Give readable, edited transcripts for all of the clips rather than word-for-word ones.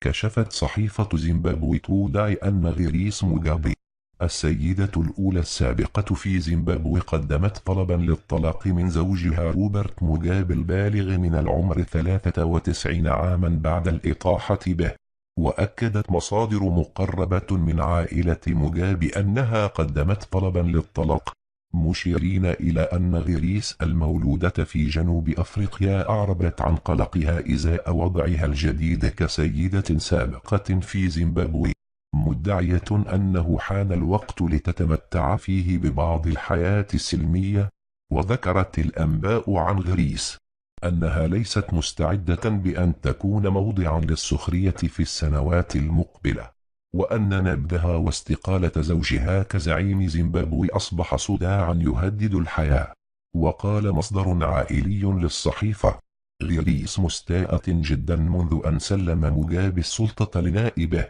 كشفت صحيفة زيمبابوي توداي أن غيريس موغابي السيدة الأولى السابقة في زيمبابوي قدمت طلبا للطلاق من زوجها روبرت موغابي البالغ من العمر 93 عاما بعد الإطاحة به. وأكدت مصادر مقربة من عائلة موغابي أنها قدمت طلبا للطلاق، مشيرين إلى أن غيريس المولودة في جنوب أفريقيا أعربت عن قلقها إزاء وضعها الجديد كسيدة سابقة في زيمبابوي، مدعية أنه حان الوقت لتتمتع فيه ببعض الحياة السلمية. وذكرت الأنباء عن غيريس أنها ليست مستعدة بأن تكون موضعا للسخرية في السنوات المقبلة، وأن نبذها واستقالة زوجها كزعيم زيمبابوي أصبح صداعا يهدد الحياة. وقال مصدر عائلي للصحيفة: غيريس مستاءة جدا منذ أن سلم موغابي السلطة لنائبه،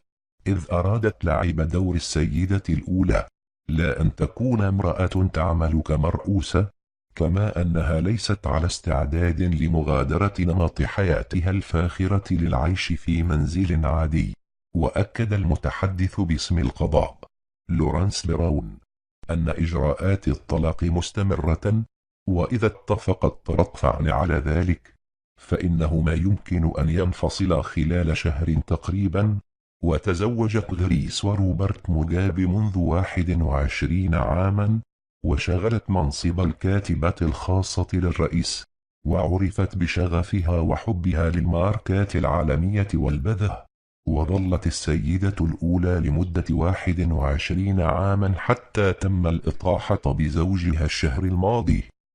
إذ أرادت لعب دور السيدة الأولى، لا أن تكون امرأة تعمل كمرؤوسة، كما أنها ليست على استعداد لمغادرة نمط حياتها الفاخرة للعيش في منزل عادي. وأكد المتحدث باسم القضاء لورانس براون أن إجراءات الطلاق مستمرة، وإذا اتفق الطرفان على ذلك فإنهما يمكن أن ينفصلا خلال شهر تقريبا. وتزوجت غريس وروبرت موغابي منذ 21 عاما، وشغلت منصب الكاتبة الخاصة للرئيس، وعرفت بشغفها وحبها للماركات العالمية والبذخ. وظلت السيدة الأولى لمدة 21 عاما حتى تم الإطاحة بزوجها الشهر الماضي.